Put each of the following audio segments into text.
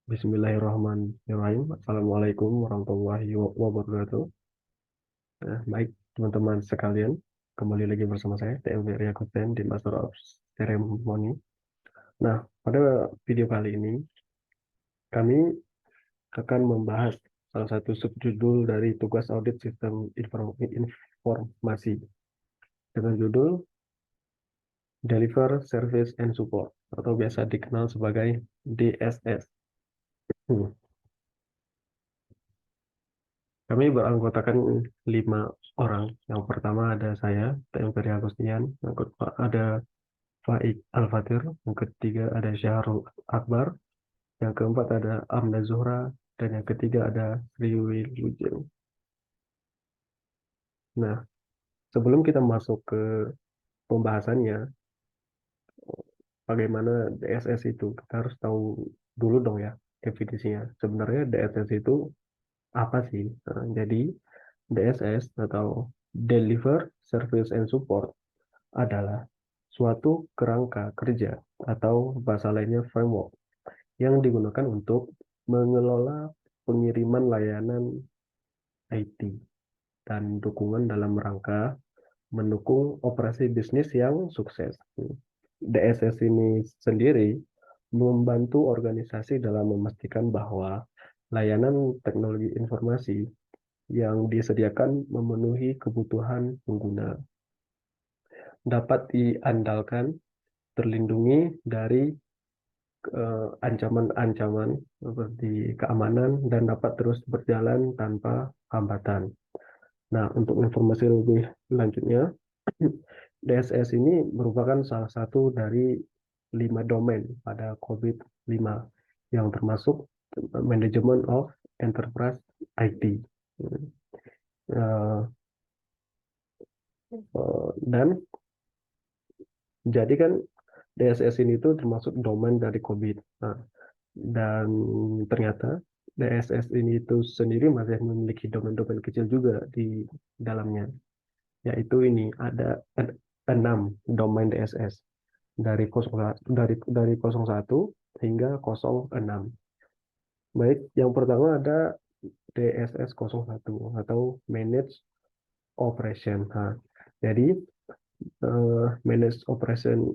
Bismillahirrahmanirrahim. Assalamualaikum warahmatullahi wabarakatuh. Baik, teman-teman sekalian, kembali lagi bersama saya, TMW Riyakutan di Master of Ceremony. Nah, pada video kali ini, kami akan membahas salah satu subjudul dari tugas audit sistem informasi dengan judul Deliver Service and Support, atau biasa dikenal sebagai DSS. Kami beranggotakan 5 orang. Yang pertama ada saya, TM Ferry Agustian. Yang kedua ada Faik Al-Fatir. Yang ketiga ada Syahrul Akbar. Yang keempat ada Amda Zuhra. Dan yang ketiga ada Sri Wilujeng. Nah, sebelum kita masuk ke pembahasannya, bagaimana DSS itu, kita harus tahu dulu dong ya definisinya. Sebenarnya DSS itu apa sih? Nah, jadi DSS atau Deliver Service and Support adalah suatu kerangka kerja atau bahasa lainnya framework yang digunakan untuk mengelola pengiriman layanan IT dan dukungan dalam rangka mendukung operasi bisnis yang sukses. DSS ini sendiri membantu organisasi dalam memastikan bahwa layanan teknologi informasi yang disediakan memenuhi kebutuhan pengguna, dapat diandalkan, terlindungi dari ancaman-ancaman seperti keamanan dan dapat terus berjalan tanpa hambatan. Nah, untuk informasi lebih lanjutnya, DSS ini merupakan salah satu dari 5 domain pada COVID-5 yang termasuk Management of Enterprise IT. Dan jadi kan DSS ini itu termasuk domain dari COVID. Nah, dan ternyata DSS ini itu sendiri masih memiliki domain-domain kecil juga di dalamnya, yaitu ini ada 6 domain DSS dari 01 hingga 06. Baik, yang pertama ada DSS 01 atau Manage Operation. Nah, jadi Manage Operation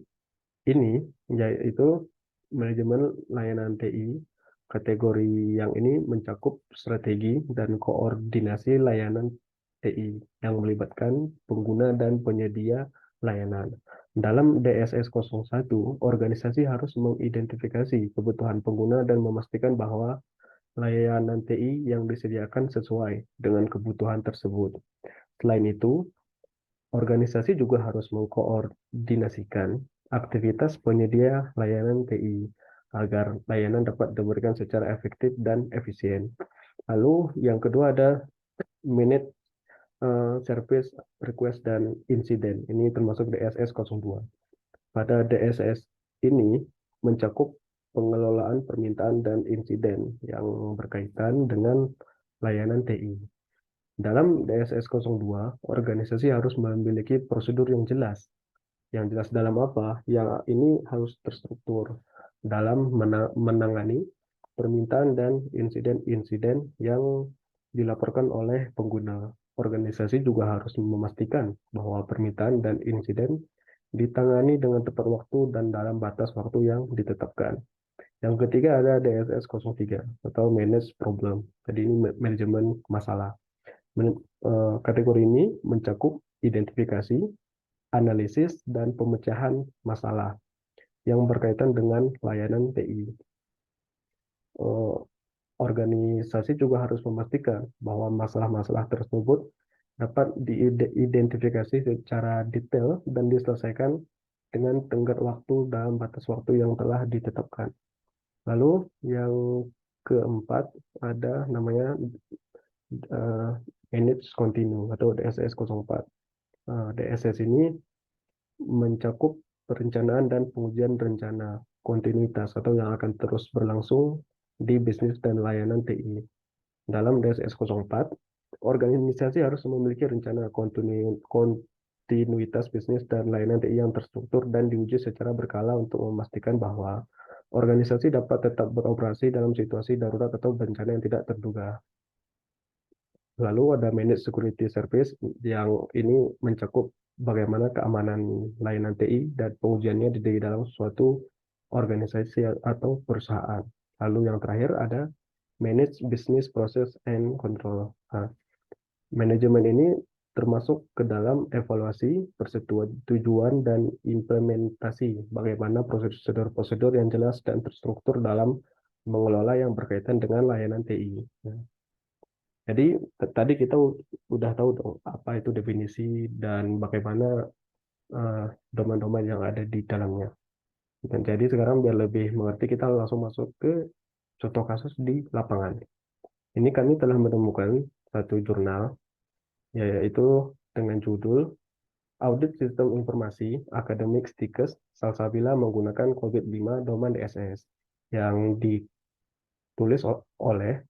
ini yaitu manajemen layanan TI. Kategori yang ini mencakup strategi dan koordinasi layanan TI yang melibatkan pengguna dan penyedia layanan. Dalam DSS 01, organisasi harus mengidentifikasi kebutuhan pengguna dan memastikan bahwa layanan TI yang disediakan sesuai dengan kebutuhan tersebut. Selain itu, organisasi juga harus mengkoordinasikan aktivitas penyedia layanan TI agar layanan dapat diberikan secara efektif dan efisien. Lalu yang kedua ada Manage Service Request dan Incident. Ini termasuk DSS 02. Pada DSS ini mencakup pengelolaan permintaan dan insiden yang berkaitan dengan layanan TI. Dalam DSS 02, organisasi harus memiliki prosedur yang jelas. Yang jelas dalam apa? Yang ini harus terstruktur dalam menangani permintaan dan insiden-insiden yang dilaporkan oleh pengguna. Organisasi juga harus memastikan bahwa permintaan dan insiden ditangani dengan tepat waktu dan dalam batas waktu yang ditetapkan. Yang ketiga ada DSS 03 atau Manage Problem. Jadi ini manajemen masalah. Kategori ini mencakup identifikasi, analisis, dan pemecahan masalah yang berkaitan dengan layanan TI. Organisasi juga harus memastikan bahwa masalah-masalah tersebut dapat diidentifikasi secara detail dan diselesaikan dengan tenggat waktu dalam batas waktu yang telah ditetapkan. Lalu yang keempat ada namanya Manage Continue atau DSS 04. DSS ini mencakup perencanaan dan pengujian rencana kontinuitas atau yang akan terus berlangsung di bisnis dan layanan TI. Dalam DSS 04, organisasi harus memiliki rencana kontinuitas bisnis dan layanan TI yang terstruktur dan diuji secara berkala untuk memastikan bahwa organisasi dapat tetap beroperasi dalam situasi darurat atau bencana yang tidak terduga. Lalu ada Managed Security Service yang ini mencakup bagaimana keamanan layanan TI dan pengujiannya di dalam suatu organisasi atau perusahaan. Lalu yang terakhir ada Managed Business Process and Control. Nah, manajemen ini termasuk ke dalam evaluasi, persetujuan, dan implementasi bagaimana prosedur-prosedur yang jelas dan terstruktur dalam mengelola yang berkaitan dengan layanan TI. Nah, jadi tadi kita udah tahu dong apa itu definisi dan bagaimana domain-domain yang ada di dalamnya. Dan jadi sekarang biar lebih mengerti kita langsung masuk ke contoh kasus di lapangan. Ini kami telah menemukan satu jurnal yaitu dengan judul Audit Sistem Informasi Akademik Stikes Salsabila menggunakan COVID-5 Domain DSS yang ditulis oleh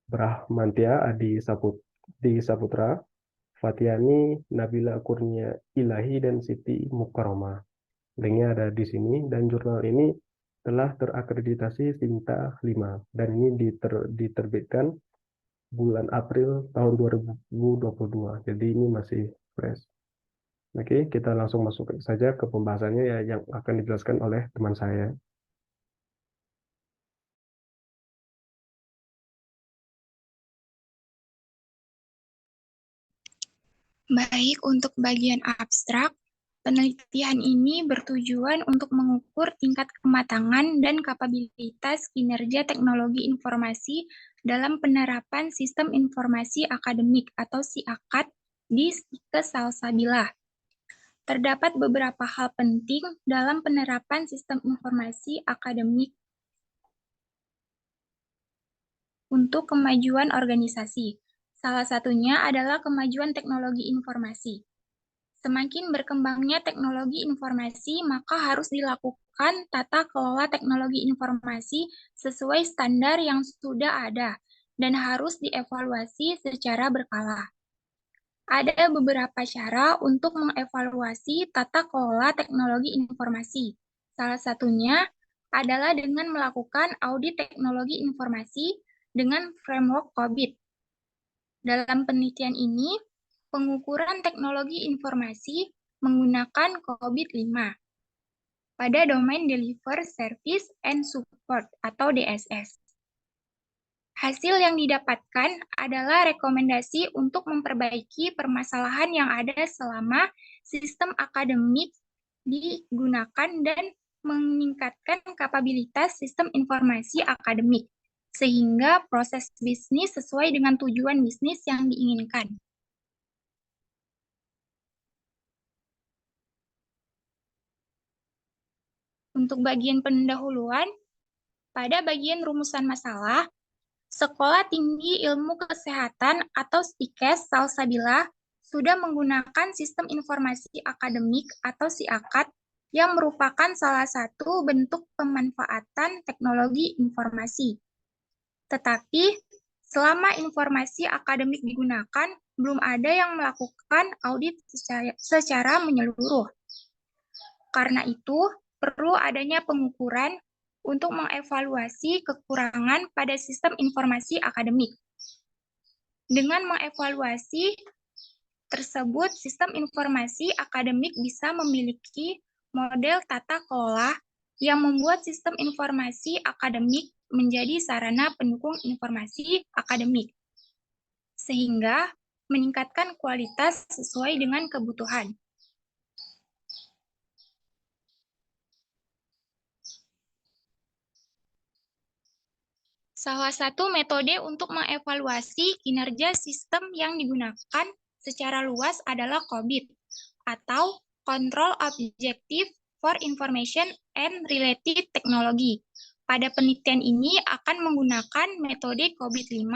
Brahmantia Adi Saputra, Fatiani, Nabila Kurnia Ilahi, dan Siti Mukaroma. Linknya ada di sini, dan jurnal ini telah terakreditasi Sinta 5, dan ini diterbitkan bulan April tahun 2022. Jadi ini masih fresh. Oke, kita langsung masuk saja ke pembahasannya ya, yang akan dijelaskan oleh teman saya. Baik, untuk bagian abstrak, penelitian ini bertujuan untuk mengukur tingkat kematangan dan kapabilitas kinerja teknologi informasi dalam penerapan sistem informasi akademik atau SIAKAD di Stikes Salsabila. Terdapat beberapa hal penting dalam penerapan sistem informasi akademik untuk kemajuan organisasi. Salah satunya adalah kemajuan teknologi informasi. Semakin berkembangnya teknologi informasi, maka harus dilakukan tata kelola teknologi informasi sesuai standar yang sudah ada dan harus dievaluasi secara berkala. Ada beberapa cara untuk mengevaluasi tata kelola teknologi informasi. Salah satunya adalah dengan melakukan audit teknologi informasi dengan framework COVID. Dalam penelitian ini, pengukuran teknologi informasi menggunakan COVID-5 pada domain Deliver Service and Support atau DSS. Hasil yang didapatkan adalah rekomendasi untuk memperbaiki permasalahan yang ada selama sistem akademik digunakan dan meningkatkan kapabilitas sistem informasi akademik, sehingga proses bisnis sesuai dengan tujuan bisnis yang diinginkan. Untuk bagian pendahuluan, pada bagian rumusan masalah, Sekolah Tinggi Ilmu Kesehatan atau STIKES Salsabila sudah menggunakan sistem informasi akademik atau SIAKAD yang merupakan salah satu bentuk pemanfaatan teknologi informasi. Tetapi, selama informasi akademik digunakan, belum ada yang melakukan audit secara menyeluruh. Karena itu, perlu adanya pengukuran untuk mengevaluasi kekurangan pada sistem informasi akademik. Dengan mengevaluasi tersebut, sistem informasi akademik bisa memiliki model tata kelola yang membuat sistem informasi akademik menjadi sarana pendukung informasi akademik, sehingga meningkatkan kualitas sesuai dengan kebutuhan. Salah satu metode untuk mengevaluasi kinerja sistem yang digunakan secara luas adalah COBIT, atau Control Objective for Information and Related Technology. Pada penelitian ini akan menggunakan metode COBIT 5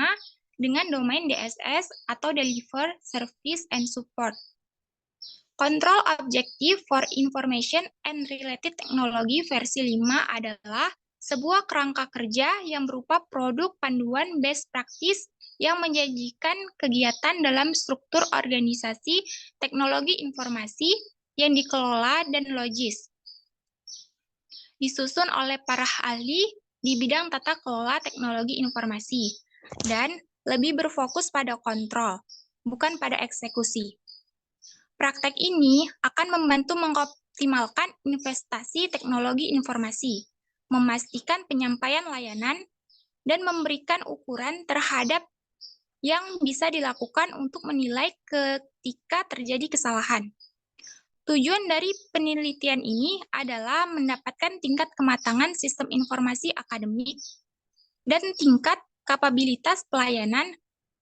dengan domain DSS atau Deliver Service and Support. Control Objective for Information and Related Technology versi 5 adalah sebuah kerangka kerja yang berupa produk panduan best practice yang menjanjikan kegiatan dalam struktur organisasi teknologi informasi yang dikelola dan logis. disusun oleh para ahli di bidang tata kelola teknologi informasi dan lebih berfokus pada kontrol, bukan pada eksekusi. Praktek ini akan membantu mengoptimalkan investasi teknologi informasi, memastikan penyampaian layanan, dan memberikan ukuran terhadap yang bisa dilakukan untuk menilai ketika terjadi kesalahan. Tujuan dari penelitian ini adalah mendapatkan tingkat kematangan sistem informasi akademik dan tingkat kapabilitas pelayanan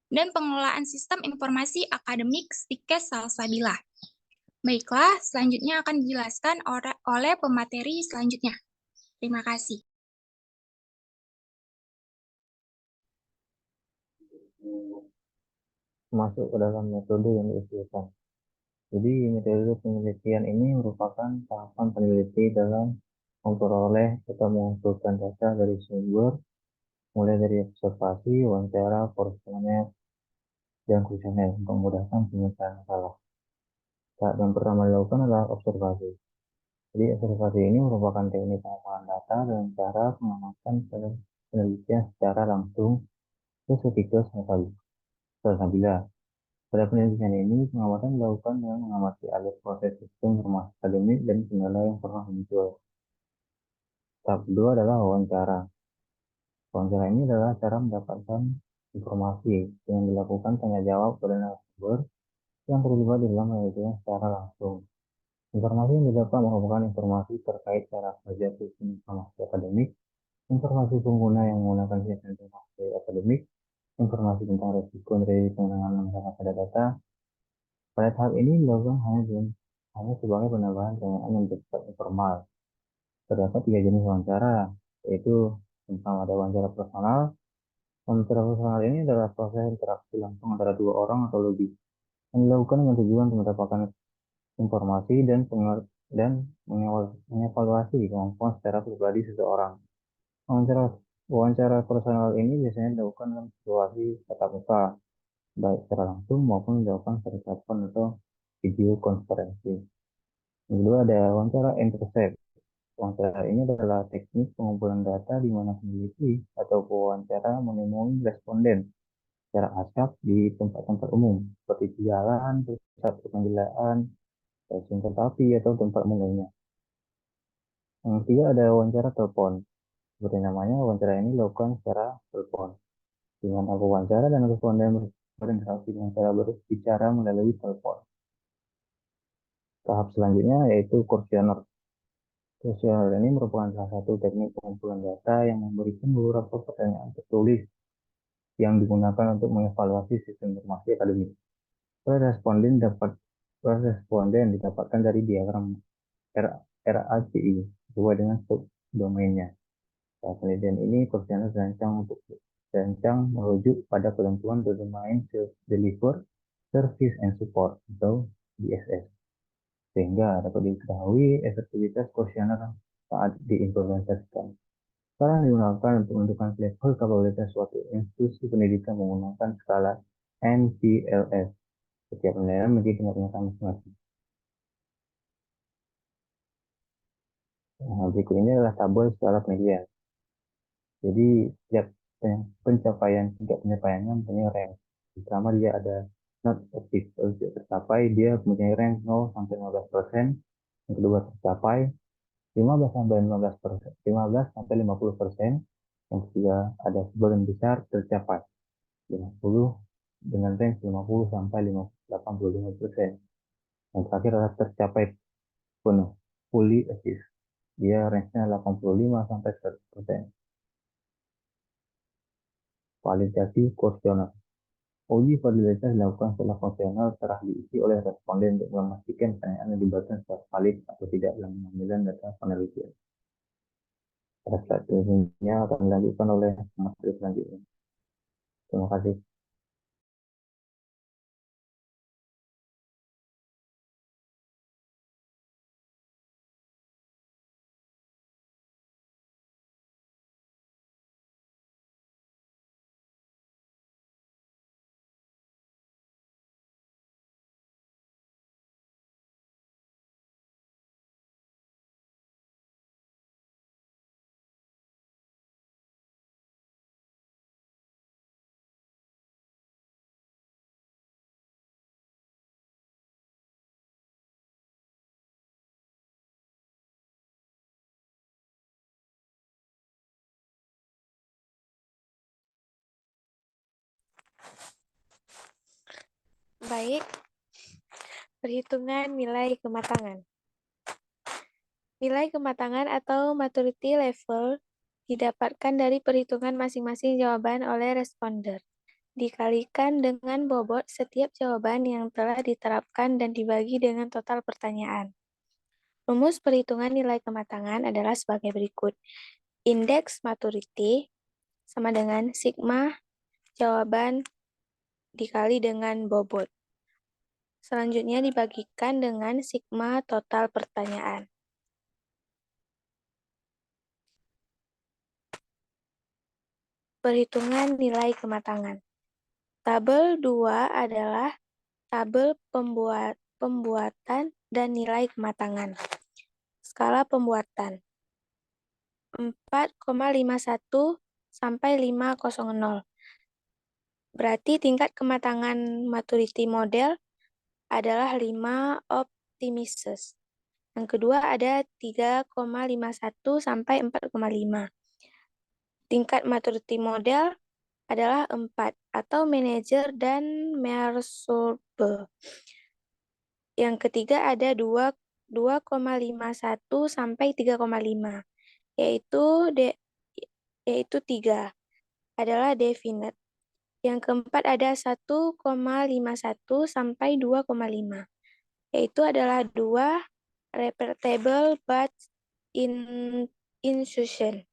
dan pengelolaan sistem informasi akademik Stikes Salsabila. Baiklah, selanjutnya akan dijelaskan oleh pemateri selanjutnya. Terima kasih. Masuk ke dalam metode yang diusulkan. Jadi metode penelitian ini merupakan tahapan peneliti dalam memperoleh atau mengumpulkan data dari sumber, mulai dari observasi, wawancara, koresponden, dan kuesioner untuk memudahkan penyelesaian masalah. Tahap yang pertama dilakukan adalah observasi. Jadi observasi ini merupakan teknik pengumpulan data dengan cara mengamankan penelitian secara langsung ke setiap salsabila. Pada penelitian ini, pengamatan dilakukan dengan mengamati alur proses sistem informasi akademik dan kendala yang pernah muncul. Tahap kedua adalah wawancara. Wawancara ini adalah cara mendapatkan informasi yang dilakukan tanya jawab pada narasumber yang terlibat di dalam penelitian secara langsung. Informasi yang didapat merupakan informasi terkait cara kerja sistem informasi akademik, informasi pengguna yang menggunakan sistem informasi akademik, informasi tentang risiko dari pengenangan masalah pada data. Pada tahap ini dilakukan hanya sebagai penambahan pertanyaan yang bersifat informal. Terdapat 3 jenis wawancara, yaitu tentang ada wawancara personal. Wawancara personal ini adalah proses interaksi langsung antara 2 orang atau lebih yang dilakukan dengan tujuan untuk mendapatkan informasi dan mengevaluasi kemampuan secara pribadi seseorang. Wawancara personal ini biasanya dilakukan dalam situasi tatap muka, baik secara langsung maupun dilakukan secara telepon atau video konferensi. Yang kedua ada wawancara intercept. Wawancara ini adalah teknik pengumpulan data di mana peneliti atau pewawancara menemui responden secara acak di tempat-tempat umum seperti di jalan, pusat perbelanjaan, stasiun kereta api, atau tempat umum lainnya. Yang ketiga ada wawancara telepon. Seperti namanya, wawancara ini dilakukan secara telepon, di mana pewawancara dan responden berinteraksi dengan cara berbicara melalui telepon. Tahap selanjutnya yaitu kuesioner. Kuesioner ini merupakan salah satu teknik pengumpulan data yang memberikan beberapa pertanyaan tertulis yang digunakan untuk mengevaluasi sistem informasi akademik. Responden didapatkan dari diagram RACI sesuai dengan subdomainnya. Saat penelitian ini, kuesioner dirancang merujuk pada ketentuan domain Deliver Service and Support atau DSS, sehingga dapat diketahui efektivitas kuesioner saat diimplementasikan. Cara digunakan untuk menentukan level kapabilitas suatu institusi pendidikan menggunakan skala NPLS. Setiap penilaian memiliki tingkat penilaian masing-masing. Nah, berikut ini adalah tabel skala penilaian. Jadi setiap tingkat pencapaiannya mempunyai rank. Pertama dia ada not active, kalau tidak tercapai dia mempunyai rank 0 sampai 15%. Yang kedua tercapai 15 sampai 15%, 15 sampai 50%. Yang ketiga ada sebagian besar tercapai 50 dengan rank 50 sampai 85%. Yang terakhir adalah tercapai penuh, fully achieve. Dia rank-nya 85 sampai 100%. Validasi kuesioner. Uji validitas dilakukan setelah kuesioner telah diisi oleh responden untuk memastikan pertanyaan yang dibacakan secara valid atau tidak dalam pengambilan data penelitian. Pada slide selanjutnya akan dilanjutkan oleh materi selanjutnya. Terima kasih. Baik, perhitungan nilai kematangan. Nilai kematangan atau maturity level didapatkan dari perhitungan masing-masing jawaban oleh responder, dikalikan dengan bobot setiap jawaban yang telah diterapkan dan dibagi dengan total pertanyaan. Rumus perhitungan nilai kematangan adalah sebagai berikut. Indeks maturity sama dengan sigma jawaban dikali dengan bobot. Selanjutnya dibagikan dengan sigma total pertanyaan. Perhitungan nilai kematangan. Tabel 2 adalah tabel pembuatan dan nilai kematangan. Skala pembuatan 4,51 sampai 5,00. Berarti tingkat kematangan maturity model adalah 5 optimists. Yang kedua ada 3,51 sampai 4,5. Tingkat maturity model adalah 4 atau manager dan Mersenne. Yang ketiga ada 2,51 sampai 3,5, yaitu 3 adalah definite. Yang keempat ada 1,51 sampai 2,5, yaitu adalah 2 repeatable but insufficient.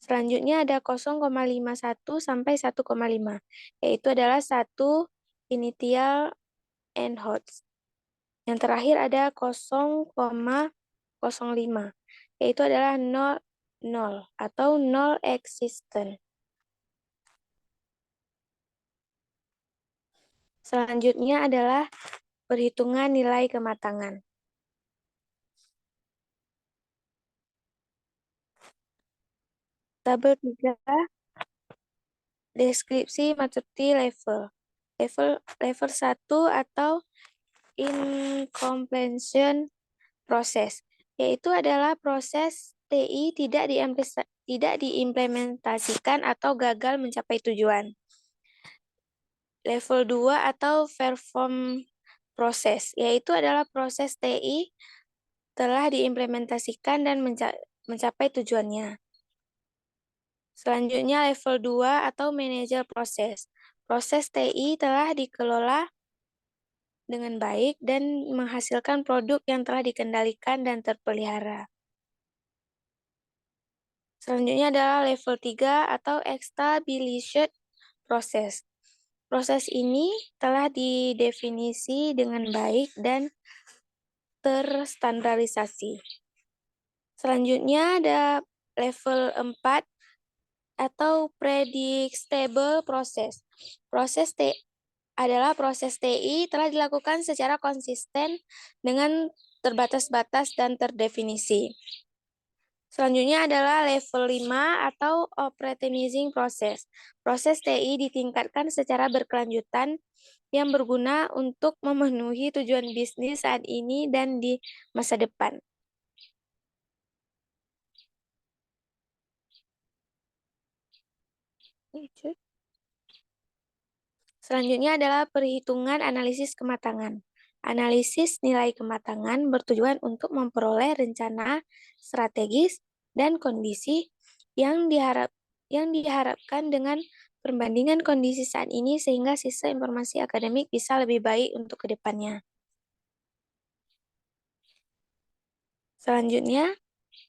Selanjutnya ada 0,51 sampai 1,5, yaitu adalah 1 initial enhanced. Yang terakhir ada 0,05, yaitu adalah 0 atau null existent. Selanjutnya adalah perhitungan nilai kematangan. Tabel 3, deskripsi maturity level. Level 1 atau incompletion process, yaitu adalah proses TI tidak diimplementasikan atau gagal mencapai tujuan. Level 2 atau perform proses, yaitu adalah proses TI telah diimplementasikan dan mencapai tujuannya. Selanjutnya level 2 atau manager proses. Proses TI telah dikelola dengan baik dan menghasilkan produk yang telah dikendalikan dan terpelihara. Selanjutnya adalah level 3 atau established proses. Proses ini telah didefinisi dengan baik dan terstandarisasi. Selanjutnya ada level 4 atau predictable proses. Proses adalah proses TI telah dilakukan secara konsisten dengan terbatas-batas dan terdefinisi. Selanjutnya adalah level 5 atau optimizing proses. Proses TI ditingkatkan secara berkelanjutan yang berguna untuk memenuhi tujuan bisnis saat ini dan di masa depan. Selanjutnya adalah perhitungan analisis kematangan. Analisis nilai kematangan bertujuan untuk memperoleh rencana strategis dan kondisi yang diharapkan dengan perbandingan kondisi saat ini sehingga sistem informasi akademik bisa lebih baik untuk ke depannya. Selanjutnya,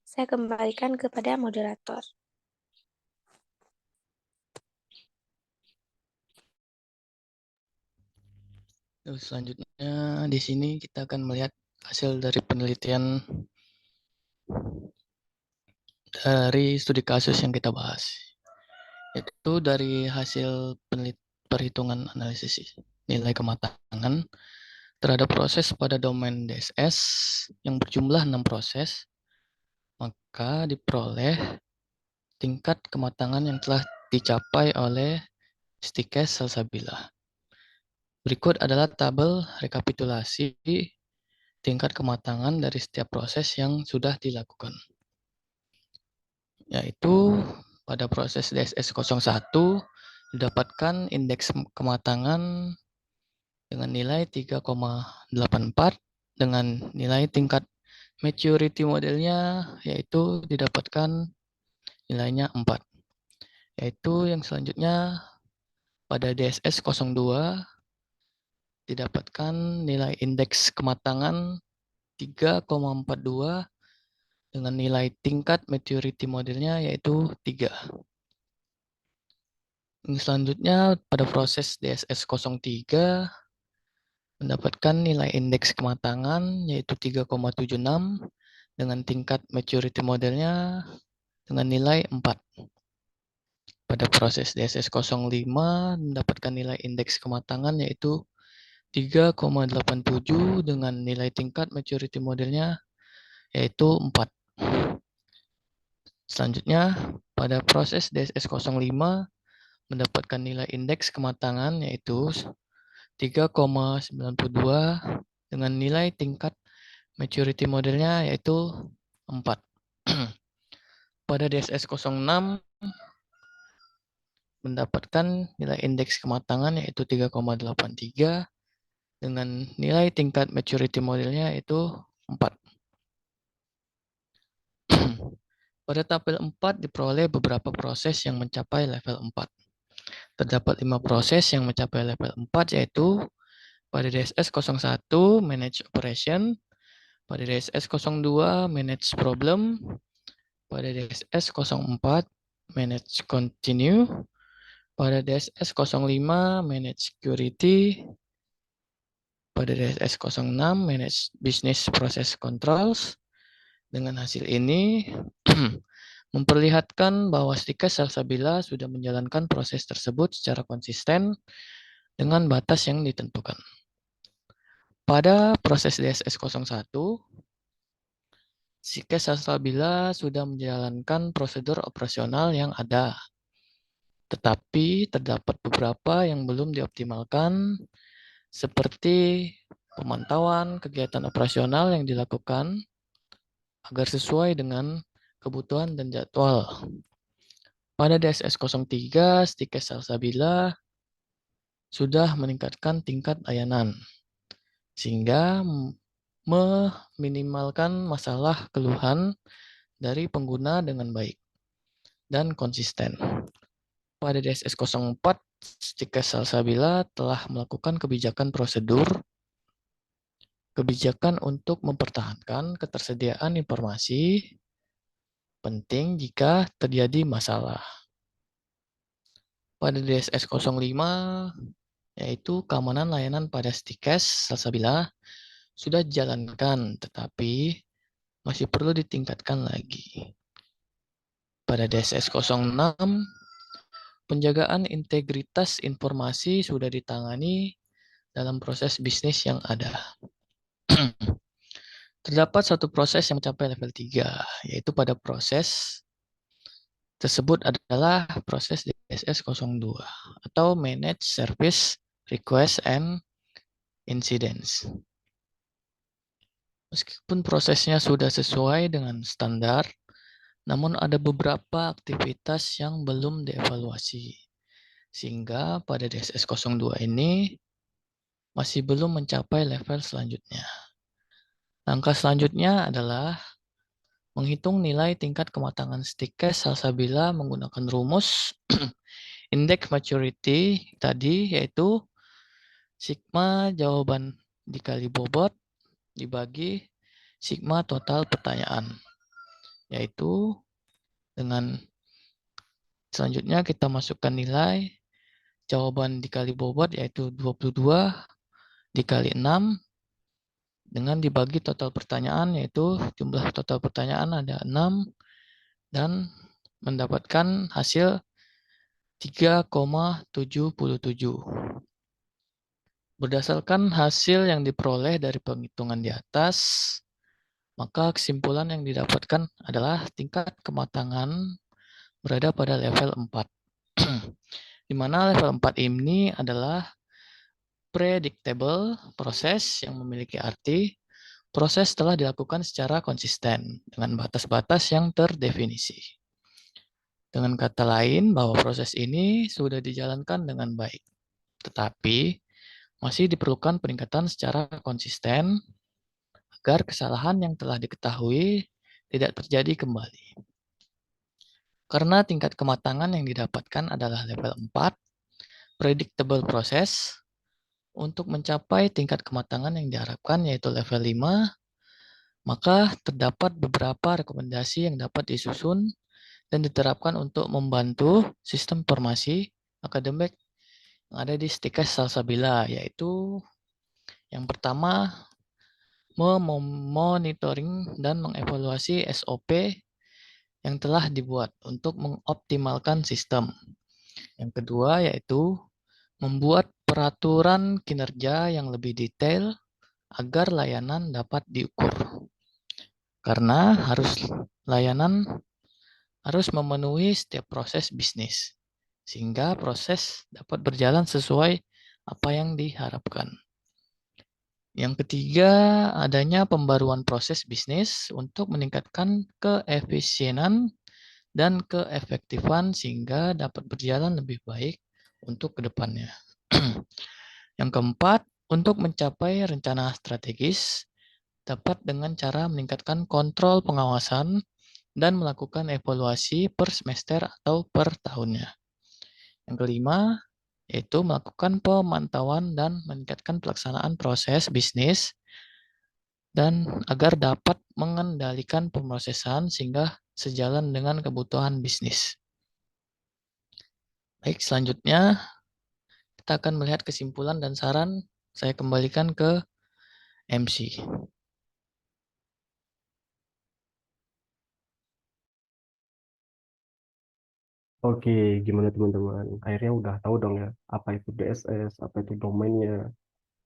saya kembalikan kepada moderator. Terus selanjutnya di sini kita akan melihat hasil dari penelitian dari studi kasus yang kita bahas. Itu dari hasil perhitungan analisis nilai kematangan terhadap proses pada domain DSS yang berjumlah 6 proses, maka diperoleh tingkat kematangan yang telah dicapai oleh Stikes Salsabila. Berikut adalah tabel rekapitulasi tingkat kematangan dari setiap proses yang sudah dilakukan. Yaitu pada proses DSS 01 didapatkan indeks kematangan dengan nilai 3,84 dengan nilai tingkat maturity modelnya yaitu didapatkan nilainya 4. Yaitu yang selanjutnya pada DSS 02 didapatkan nilai indeks kematangan 3,42 dengan nilai tingkat maturity modelnya yaitu 3. Yang selanjutnya pada proses DSS 03 mendapatkan nilai indeks kematangan yaitu 3,76 dengan tingkat maturity modelnya dengan nilai 4. Pada proses DSS 05 mendapatkan nilai indeks kematangan yaitu 3,87 dengan nilai tingkat maturity modelnya yaitu 4. Selanjutnya, pada proses DSS 05 mendapatkan nilai indeks kematangan yaitu 3,92 dengan nilai tingkat maturity modelnya yaitu 4. Pada DSS 06 mendapatkan nilai indeks kematangan yaitu 3,83 dengan nilai tingkat maturity modelnya yaitu 4. Pada tabel 4 diperoleh beberapa proses yang mencapai level 4. Terdapat 5 proses yang mencapai level 4 yaitu pada DSS 01 Manage Operation, pada DSS 02 Manage Problem, pada DSS 04 Manage Continue, pada DSS 05 Manage Security, pada DSS 06 Manage Business Process Controls. Dengan hasil ini memperlihatkan bahwa Stikes Salsabila sudah menjalankan proses tersebut secara konsisten dengan batas yang ditentukan. Pada proses DSS 01, Stikes Salsabila sudah menjalankan prosedur operasional yang ada. Tetapi terdapat beberapa yang belum dioptimalkan seperti pemantauan kegiatan operasional yang dilakukan agar sesuai dengan kebutuhan dan jadwal. Pada DSS 03, Stikes Salsabila sudah meningkatkan tingkat layanan, sehingga meminimalkan masalah keluhan dari pengguna dengan baik dan konsisten. Pada DSS 04, Stikes Salsabila telah melakukan kebijakan prosedur, kebijakan untuk mempertahankan ketersediaan informasi penting jika terjadi masalah. Pada DSS 05, yaitu keamanan layanan pada Stikes Salsabila sudah dijalankan, tetapi masih perlu ditingkatkan lagi. Pada DSS 06, penjagaan integritas informasi sudah ditangani dalam proses bisnis yang ada. Terdapat satu proses yang mencapai level 3, yaitu pada proses tersebut adalah proses DSS 02 atau Manage Service Request and Incidents. Meskipun prosesnya sudah sesuai dengan standar, namun ada beberapa aktivitas yang belum dievaluasi. Sehingga pada DSS 02 ini masih belum mencapai level selanjutnya. Langkah selanjutnya adalah menghitung nilai tingkat kematangan Stikes Salsabila menggunakan rumus indeks maturity tadi, yaitu sigma jawaban dikali bobot dibagi sigma total pertanyaan. Yaitu dengan selanjutnya kita masukkan nilai jawaban dikali bobot yaitu 22 dikali 6 dengan dibagi total pertanyaan yaitu jumlah total pertanyaan ada 6 dan mendapatkan hasil 3,77. Berdasarkan hasil yang diperoleh dari penghitungan di atas, maka kesimpulan yang didapatkan adalah tingkat kematangan berada pada level 4. Di mana level 4 ini adalah predictable proses yang memiliki arti proses telah dilakukan secara konsisten dengan batas-batas yang terdefinisi. Dengan kata lain bahwa proses ini sudah dijalankan dengan baik. Tetapi masih diperlukan peningkatan secara konsisten agar kesalahan yang telah diketahui tidak terjadi kembali. Karena tingkat kematangan yang didapatkan adalah level 4, predictable process, untuk mencapai tingkat kematangan yang diharapkan yaitu level 5, maka terdapat beberapa rekomendasi yang dapat disusun dan diterapkan untuk membantu sistem informasi akademik yang ada di Stikes Salsabila, yaitu yang pertama, memonitoring dan mengevaluasi SOP yang telah dibuat untuk mengoptimalkan sistem. Yang kedua yaitu membuat peraturan kinerja yang lebih detail agar layanan dapat diukur. Karena layanan harus memenuhi setiap proses bisnis, sehingga proses dapat berjalan sesuai apa yang diharapkan. Yang ketiga, adanya pembaruan proses bisnis untuk meningkatkan keefisienan dan keefektifan sehingga dapat berjalan lebih baik untuk kedepannya. Yang keempat, untuk mencapai rencana strategis dapat dengan cara meningkatkan kontrol pengawasan dan melakukan evaluasi per semester atau per tahunnya. Yang kelima, yaitu melakukan pemantauan dan meningkatkan pelaksanaan proses bisnis dan agar dapat mengendalikan pemrosesan sehingga sejalan dengan kebutuhan bisnis. Baik, selanjutnya kita akan melihat kesimpulan dan saran. Saya kembalikan ke MC. Oke, gimana teman-teman? Akhirnya udah tahu dong ya, apa itu DSS, apa itu domainnya,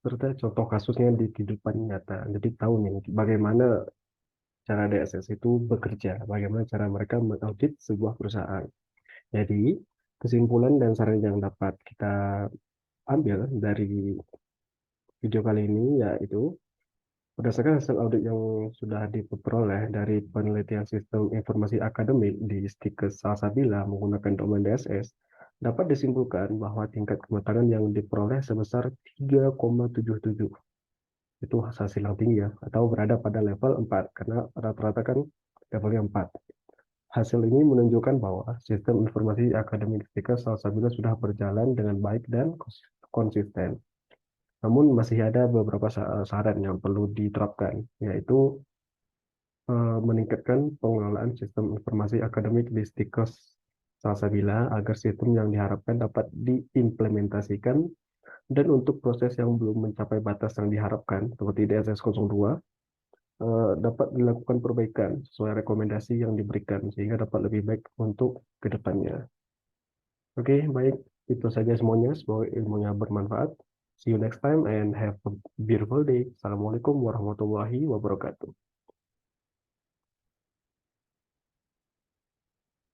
serta contoh kasusnya di kehidupan nyata. Jadi tahu nih bagaimana cara DSS itu bekerja, bagaimana cara mereka mengaudit sebuah perusahaan. Jadi, kesimpulan dan saran yang dapat kita ambil dari video kali ini yaitu berdasarkan hasil audit yang sudah diperoleh dari penelitian sistem informasi akademik di Stikes Salsabila menggunakan domain DSS, dapat disimpulkan bahwa tingkat kematangan yang diperoleh sebesar 3,77. Itu hasil yang tinggi ya, atau berada pada level 4, karena rata-rata kan levelnya 4. Hasil ini menunjukkan bahwa sistem informasi akademik Stikes Salsabila sudah berjalan dengan baik dan konsisten. Namun masih ada beberapa saran yang perlu diterapkan, yaitu meningkatkan pengelolaan sistem informasi akademik di Stikes Salsabila agar sistem yang diharapkan dapat diimplementasikan, dan untuk proses yang belum mencapai batas yang diharapkan seperti DSS 02 dapat dilakukan perbaikan sesuai rekomendasi yang diberikan sehingga dapat lebih baik untuk kedepannya. Oke, baik. Itu saja semuanya. Semoga ilmunya bermanfaat. See you next time and have a beautiful day. Assalamualaikum warahmatullahi wabarakatuh.